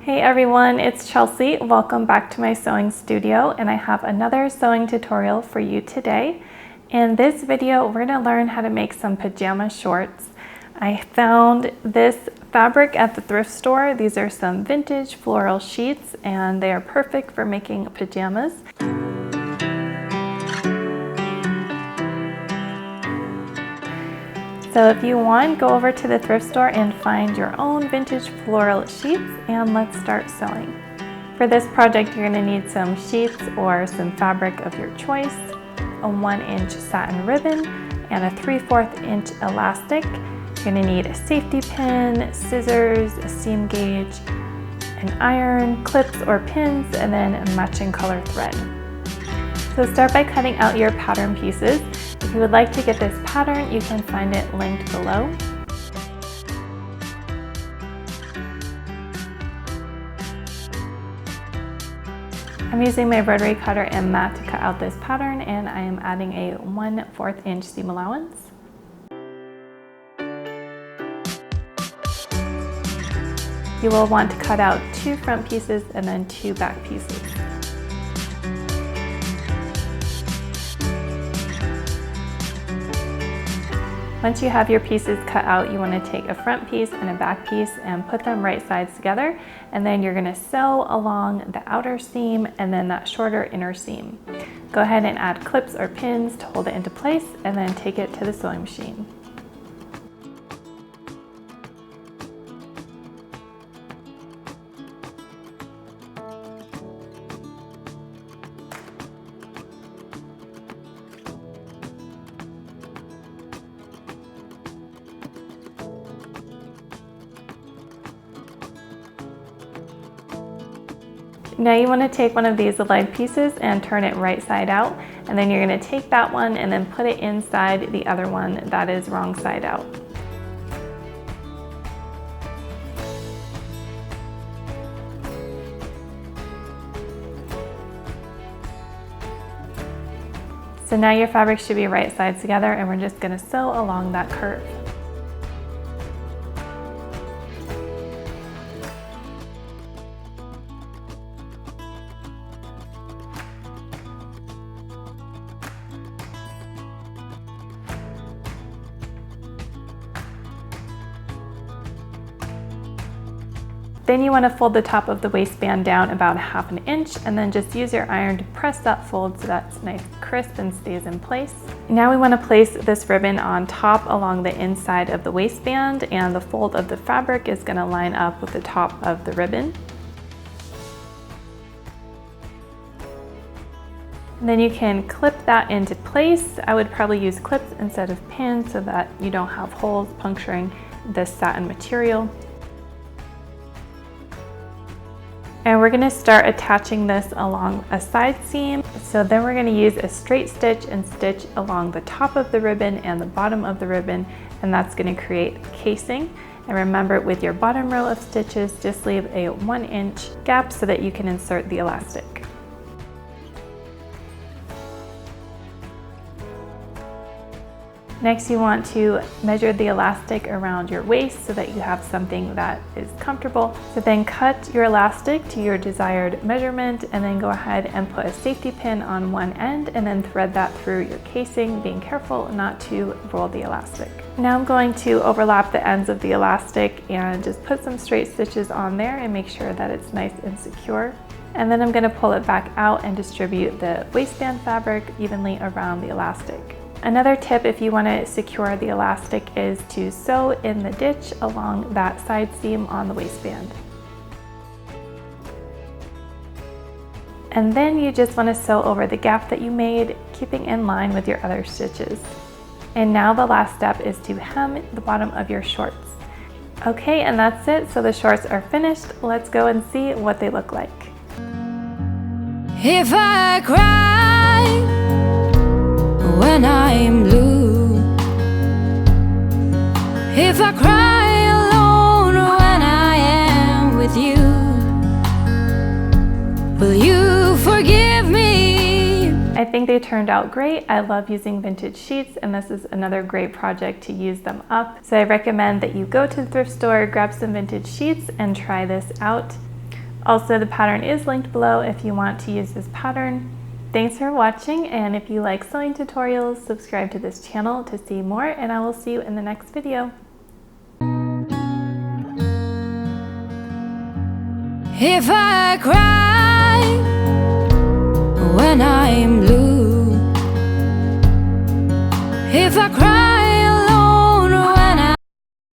Hey everyone, it's Chelsea. Welcome back to my sewing studio, and I have another sewing tutorial for you today. In this video, we're going to learn how to make some pajama shorts. I found this fabric at the thrift store. These are some vintage floral sheets, and they are perfect for making pajamas. So if you want, go over to the thrift store and find your own vintage floral sheets, and let's start sewing. For this project, you're going to need some sheets or some fabric of your choice, a 1-inch satin ribbon, and a 3/4 inch elastic. You're going to need a safety pin, scissors, a seam gauge, an iron, clips or pins, and then a matching color thread. So start by cutting out your pattern pieces. If you would like to get this pattern, you can find it linked below. I'm using my rotary cutter and mat to cut out this pattern, and I am adding a 1/4 inch seam allowance. You will want to cut out 2 front pieces and then 2 back pieces. Once you have your pieces cut out, you want to take a front piece and a back piece and put them right sides together, and then you're going to sew along the outer seam and then that shorter inner seam. Go ahead and add clips or pins to hold it into place, and then take it to the sewing machine. Now you want to take one of these leg pieces and turn it right side out, and then you're going to take that one and then put it inside the other one that is wrong side out. So now your fabric should be right sides together, and we're just going to sew along that curve. Then you want to fold the top of the waistband down about 1/2 inch, and then just use your iron to press that fold so that's nice and crisp and stays in place. Now we want to place this ribbon on top along the inside of the waistband, and the fold of the fabric is going to line up with the top of the ribbon. And then you can clip that into place. I would probably use clips instead of pins so that you don't have holes puncturing the satin material. And we're going to start attaching this along a side seam. So then we're going to use a straight stitch and stitch along the top of the ribbon and the bottom of the ribbon, and that's going to create a casing. And remember, with your bottom row of stitches, just leave a 1-inch gap so that you can insert the elastic. Next, you want to measure the elastic around your waist so that you have something that is comfortable. So then cut your elastic to your desired measurement, and then go ahead and put a safety pin on one end and then thread that through your casing, being careful not to roll the elastic. Now I'm going to overlap the ends of the elastic and just put some straight stitches on there and make sure that it's nice and secure. And then I'm going to pull it back out and distribute the waistband fabric evenly around the elastic. Another tip if you want to secure the elastic is to sew in the ditch along that side seam on the waistband. And then you just want to sew over the gap that you made, keeping in line with your other stitches. And now the last step is to hem the bottom of your shorts. Okay, and that's it. So the shorts are finished. Let's go and see what they look like. If I cry when I'm blue, if I cry alone when I am with you, will you forgive me? I think they turned out great. I love using vintage sheets, and this is another great project to use them up. So I recommend that you go to the thrift store, grab some vintage sheets, and try this out. Also, the pattern is linked below if you want to use this pattern. Thanks for watching, and if you like sewing tutorials, subscribe to this channel to see more, and I will see you in the next video. If I cry when I'm blue, if I cry